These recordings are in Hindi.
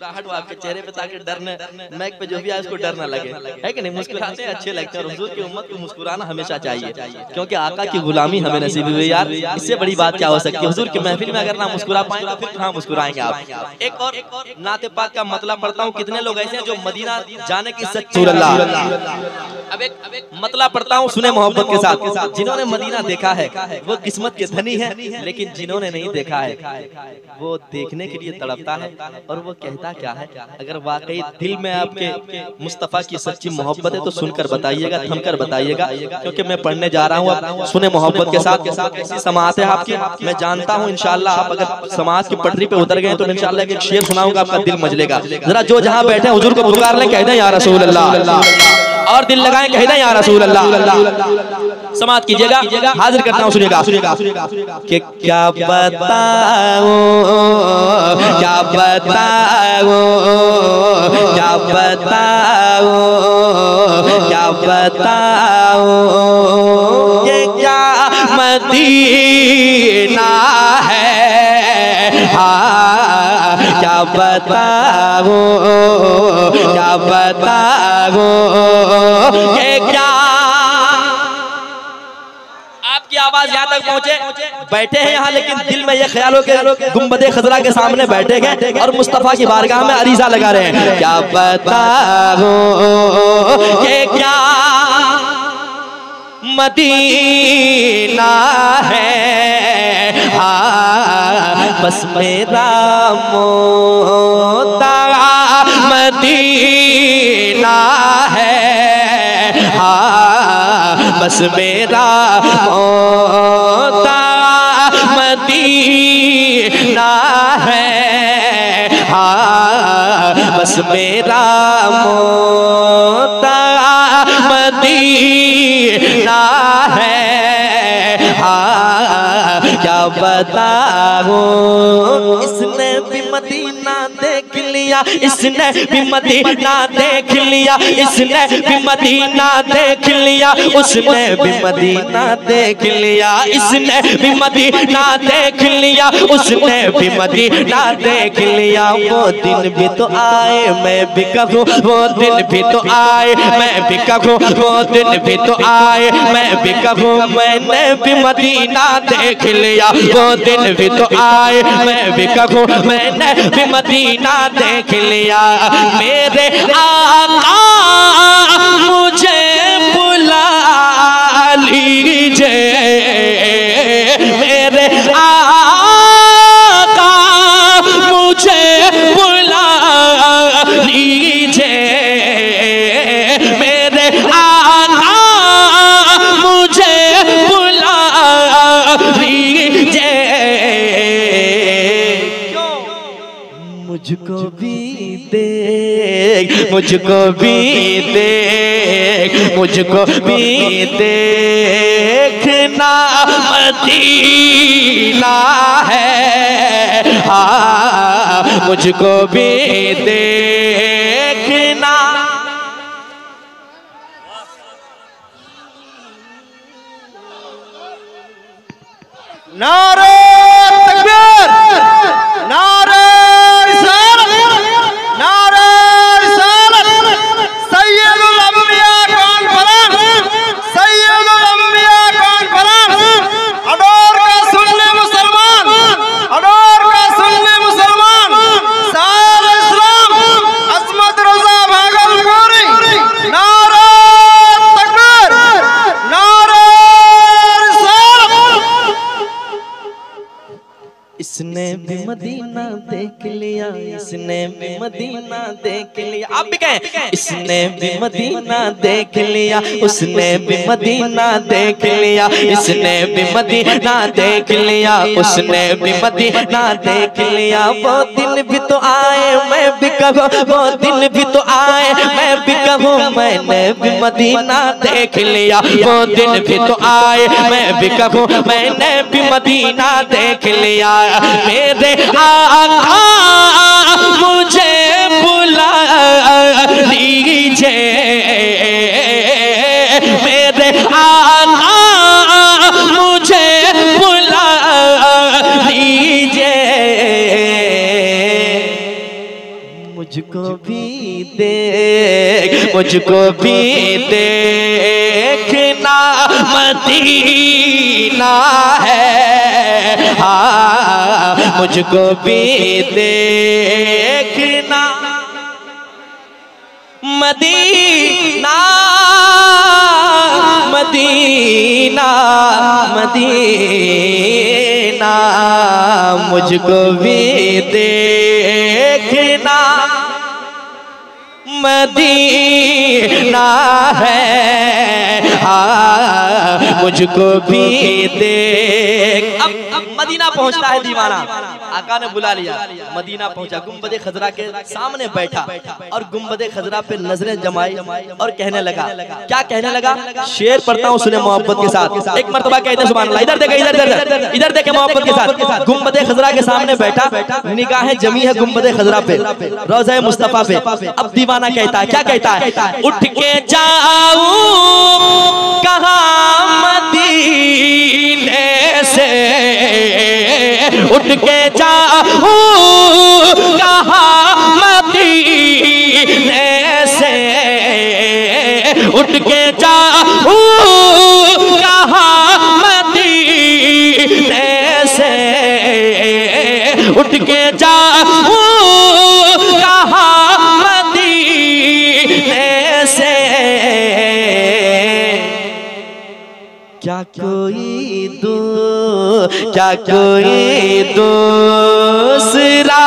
मुस्कुराहट हो आपके चेहरे पे ताकि डर न मैक पे जो भी आए उसको डर ना लगे, है कि नहीं? मुस्कुराते अच्छे लगते हैं और हुजूर की उम्मत को मुस्कुराना हमेशा चाहिए, क्योंकि आका की गुलामी हमें नसीब हुई यार। इससे बड़ी बात क्या हो सकती है? हुजूर की महफिल में अगर ना मुस्कुरा पाए तो फिर कहाँ मुस्कुराएंगे आप? एक और नाते पाक का मतलब पढ़ता हूँ। कितने लोग ऐसे हैं जो मदीना जाने की सच्ची अब एक मतलब पढ़ता हूँ, सुने मोहब्बत के साथ। जिन्होंने मदीना देखा है वो किस्मत के धनी है, लेकिन जिन्होंने नहीं देखा है वो देखने के लिए तड़पता है। और वो कहता क्या है? अगर वाकई दिल में आपके मुस्तफ़ा की सच्ची मोहब्बत है तो सुनकर बताइएगा, थमकर बताइएगा, क्योंकि मैं पढ़ने जा रहा हूँ। अब सुने मोहब्बत के साथ। ऐसी समाअत है आपकी, मैं जानता हूँ इंशाअल्लाह आप अगर समाअत की पटरी पे उतर गए तो इंशाअल्लाह एक शेर सुनाऊंगा, आपका दिल मजलेगा। जरा जो जहाँ बैठे हुजूर को पुकार लें, कह दें या रसूल अल्लाह, और दिल लगाएं, कह दें या रसूल अल्लाह। समाअत कीजिएगा, हाजिर करता हूँ, सुनिएगा कि क्या बताऊं, क्या बताऊं, क्या बताऊं, क्या बताऊं, ये क्या मदीना है, हाँ क्या बताऊं, क्या बताऊं, ये क्या। आपकी आवाज यहाँ तक पहुँचे, बैठे हैं यहाँ लेकिन दिल में ये ख्यालों के गुंबदे खजरा के सामने बैठे गए और मुस्तफ़ा की बारगाह में अरीज़ा लगा रहे हैं। क्या बताऊं ये क्या मदीना है, हाँ बस मेरा मोता मदीना है, हाँ बस मेरा मोता मदीना है, हाँ बस मेरा मोता मदीना है, हाँ क्या बताऊं। इसने भी मदीना देख लिया, इसने भी मदीना देख लिया, इसने भी मदीना देख लिया, उसने भी मदीना देख लिया, इसने भी मदीना देख लिया, उसने भी मदीना देख लिया। वो दिन भी तो आए मैं भी कहूँ, वो दिन भी तो आए मैं भी कहूँ, वो दिन भी तो आए मैं भी कहूँ, मैंने भी मदीना देख लिया। वो दिन भी तो आए मैं भी कहूँ, मैंने भी मदीना देख लिया। मेरे आका मुझे बुला लीजिए, मेरे आका मुझे बुला लीजिए, मेरे आका मुझे बुला लीजिए। मुझको भी देख, मुझको भी देख, मुझको भी देखना मदीना है, हाँ मुझको भी देखना। नारे तकबीर, नारे इसने भी मदीना देख लिया, इसने भी मदीना देख लिया। आप भी कहें, इसने भी मदीना देख लिया, उसने भी मदीना देख लिया, इसने भी मदीना देख लिया, उसने भी मदीना देख लिया। वो दिन भी तो आए मैं भी कहूँ, वो दिन भी तो आए मैं भी कहूँ, मैंने भी मदीना देख लिया। वो दिन भी तो आए मैं भी कहूँ, मैंने भी मदीना देख लिया। मेरे आका मुझे बुला लीजिए, मेरे आका मुझे बुला लीजिए, मुझको भी देख, मुझको भी देखना मदीना है, हाँ मुझको भी देखना मदीना, मदीना मदीना, मुझको भी देखना मदीना है, हाँ मुझको भी देख। अब मदीना पहुंचता है दीवाना, आका ने बुला लिया, मदीना पहुंचा, गुंबदे खजरा के सामने बैठा और गुंबदे खजरा पे नजरें जमाई और कहने लगा, क्या कहने लगा? शेर पढ़ता हूँ सुने मोहब्बत के साथ, एक मर्तबा कहते सुभान अल्लाह। इधर देखे, इधर देखे मोहब्बत के साथ। गुंबदे खजरा के सामने बैठा, निगाहें जमी है गुंबदे खजरा पे, रोज़ा मुस्तफा पे। अब दीवाना कहता है, क्या कहता है? उठ के जाऊं कहाँ मदीने से, उठ के जाऊं कहाँ मदीने से, उठ के जाऊं कहाँ मदीने से, उठ के जाऊं कहाँ मदीने से। क्या कोई दूसरा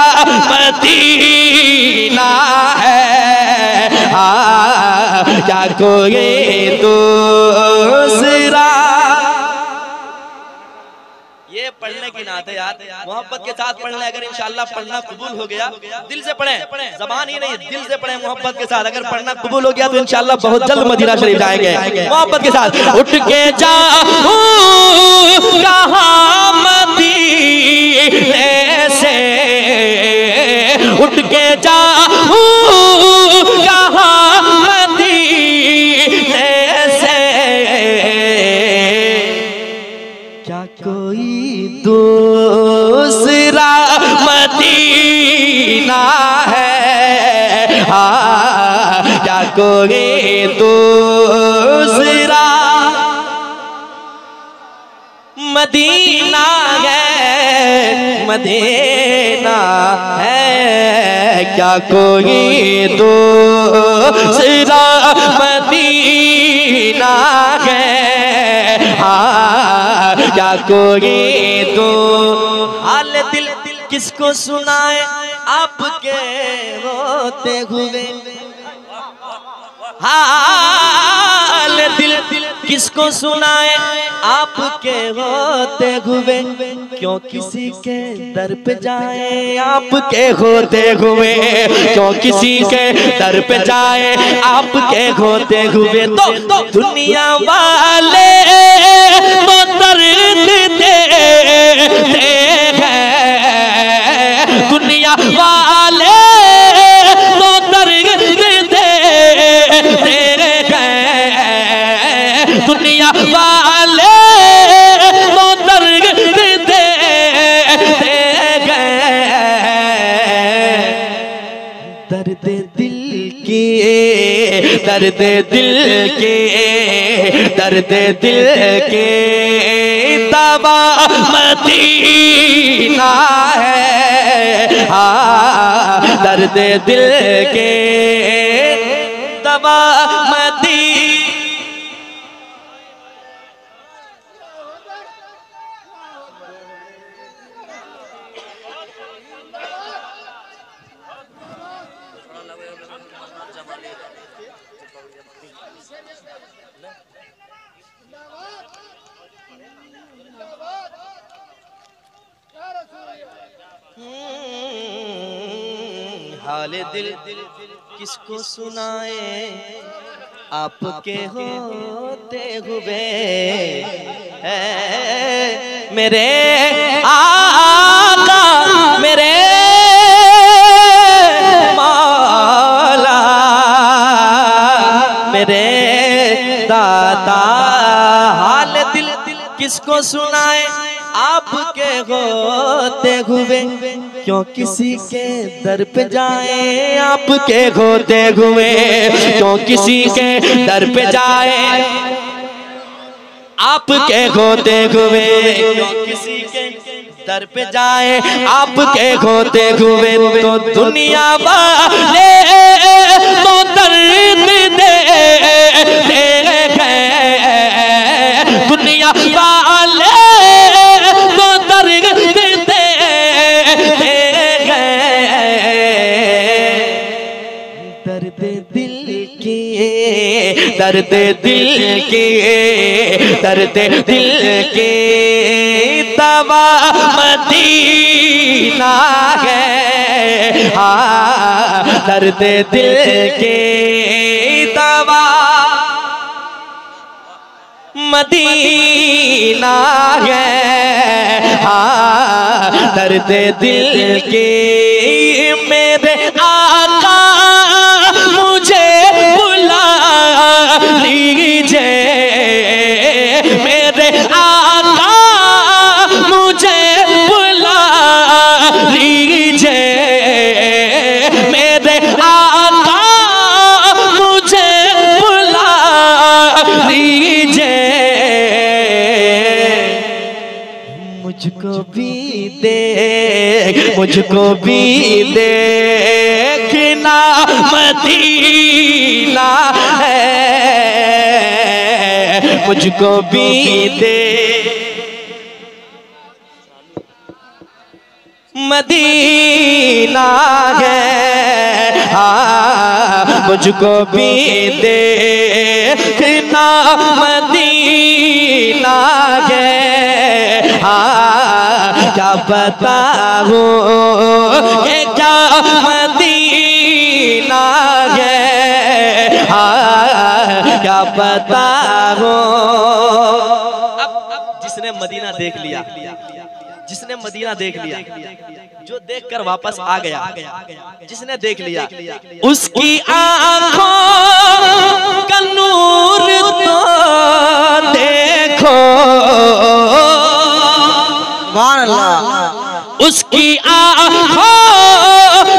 मदीना है, हाँ क्या कोई दूसरा। ये पढ़ने की नात है यार, मोहब्बत के साथ पढ़ना। अगर इंशाअल्लाह पढ़ना कबूल हो गया, दिल से पढ़ें, जबान ही नहीं दिल से पढ़ें मोहब्बत के साथ। अगर पढ़ना कबूल हो गया तो इंशाअल्लाह बहुत जल्द मदीना शरीफ जाएंगे मोहब्बत के साथ। उठ के जाऊं कहाँ मदीने से, उठ के जाऊं कहाँ मदीने से। क्या कोई दूसरा मदीना है, हाँ क्या कोई दूसरा मदीना है, मदीना है, क्या कोई दूसरा मदीना है, हाँ क्या कोई दो। हाल दिल किसको सुनाए आपके होते हुए, हाल दिल किसको सुनाए आपके होते हुए, क्यों किसी के दर पे जाए आपके होते हुए, क्यों किसी के दर पे जाए आपके होते हुए। तो दुनिया वाले तो दर्द देते हैं, दुनिया वाले तो दर्द देते हैं, दुनिया वाले तो दर्द देते हैं। दर्द दिल की, दर्द दिल के, दर्द दिल के दवा मदीना है, हाँ दर्द दिल के दवा मदीना। हाल दिल किसको सुनाए आपके होते हुए, मेरे आका मेरे मौला मेरे दाता। हाल दिल किसको सुनाए आपके होते हुए, क्यों किसी के दर पे जाए आपके होते हुए, क्यों किसी के दर पे जाए आपके होते हुए, क्यों किसी के दर पे जाए आपके होते हुए, तो दुनिया वाले तो दर्द दे गए, दुनिया वाले तो दर्द दे गए, दर्द दिल की, दर्द दिल की, दर्द दिल की दवा मदीना है, हाँ दर्द दिल की दवा मदीना है, हाँ दर्द दिल की मेरे आका मुझे बुला लीजिए, मेरे आका मुझे बुला लीजिए, मेरे आका मुझे बुला लीजिए, मुझको भी देख, मुझको भी देखना मदीना है, मुझको भी दे मदीना है, हाँ मुझको भी देखना मदीना है, हाँ क्या बताऊं ये क्या मदीना है, हाँ क्या बताऊं। अब जिसने मदीना देख लिया, जिसने मदीना देख लिया, जो देखकर वापस आ गया, जिसने देख लिया उसकी आंखों का नूर तो देखो, सुभान अल्लाह, उसकी आंखों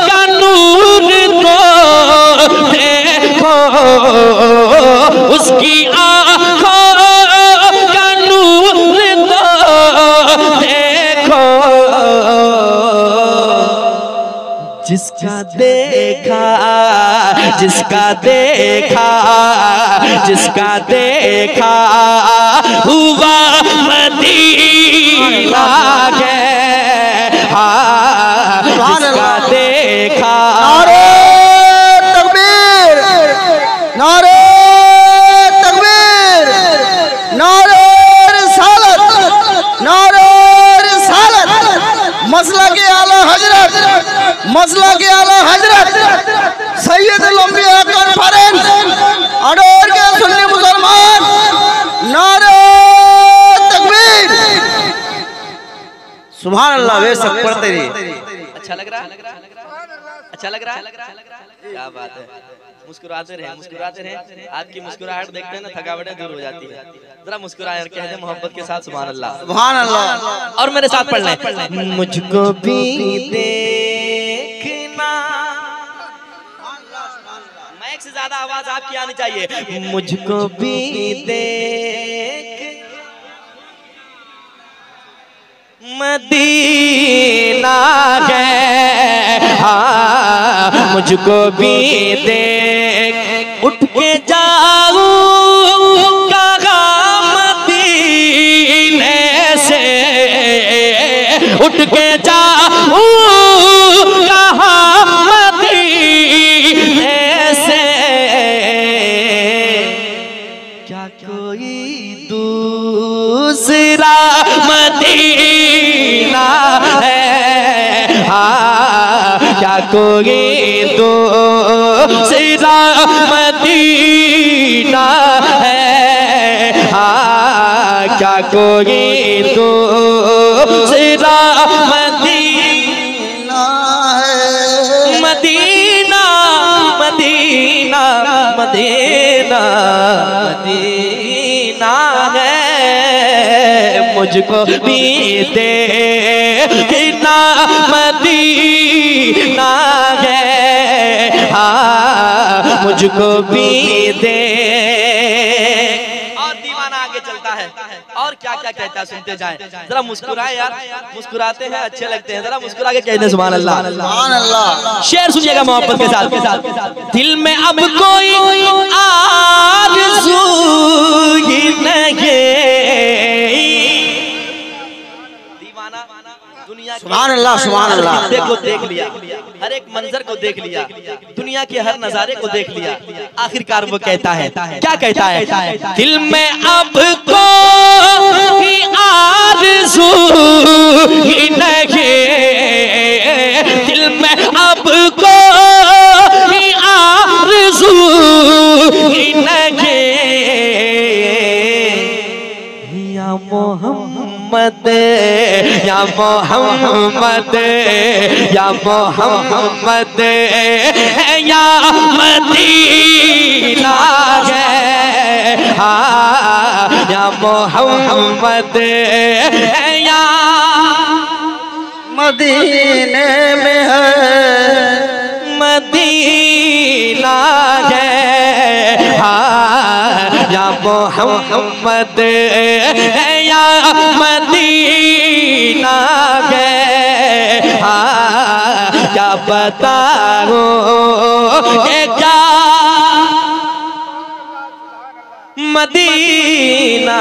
का नूर तो देखो, उसकी आंखों का नूर तो देखो, जिसका देखा, जिसका देखा, जिसका देखा हुआ मदीना है, हाँ जिसका देखा। नारे तकबीर, नारे तकबीर, नारे रिसालत, नारे रिसालत, मसला के आला हजरत, मसला के आला हजरत सैयदुल अंबिया कॉन्फ्रेंस अडोर के सुन्नी मुसलमान, नारे तकबीर, सुभान अल्लाह। वे सब पढ़ते रहिए। अच्छा लग रहा है, अच्छा लग रहा है, क्या बात है। मुस्कुराते रहे, मुस्कुराते रहे, आपकी मुस्कुराहट देखते हैं ना थकावटें दूर हो जाती है। जरा मुस्कुराए, कह दे मोहब्बत के साथ सुभान अल्लाह, सुभान अल्लाह। और मेरे साथ पढ़ लें, मुझको भी देखना, माइक से ज्यादा आवाज आपकी आनी चाहिए, मुझको भी देख मदीना है, हाँ मुझको भी देख, उठ के जाऊं कहाँ मदीने से, उठ के जाऊं कहाँ मदीने से, क्या कोई दूसरा मदीना है, हाँ क्या कोई दूसरा मदीना है, हाँ क्या कोई दूसरा मदीना है, मदीना मदीना मदीना मदीना है, मुझको भी देखना मदीना है, हाँ मुझको भी दे। और दीवाना आगे चलता है और क्या क्या कहता है, सुनते जाएं। जरा मुस्कुराए यार, मुस्कुराते हैं अच्छे लगते हैं, जरा मुस्कुरा के कहते हैं सुभान अल्लाह। सुभान अल्लाह। शेर सुनिएगा मोहब्बत के साथ। दिल में अब कोई आरज़ू ही नहीं, दीवाना दुनिया सुभान अल्लाह, सुभान अल्लाह। को देख लिया, हर एक मंजर को देख लिया, दुनिया के हर नजारे को देख लिया, आखिरकार वो कहता है, क्या कहता है? दिल में अब कोई आरज़ू ही नहीं, दिल में अब कोई आरज़ू ही नहीं, या मोहम्मद या मोहम्मद या मोहम्मद या मदीना है, हाँ या मोहम्मद या मदीने में है, मदीना है, हाँ या मोहम्मद या मदीना है, हाँ क्या बताऊं क्या मदीना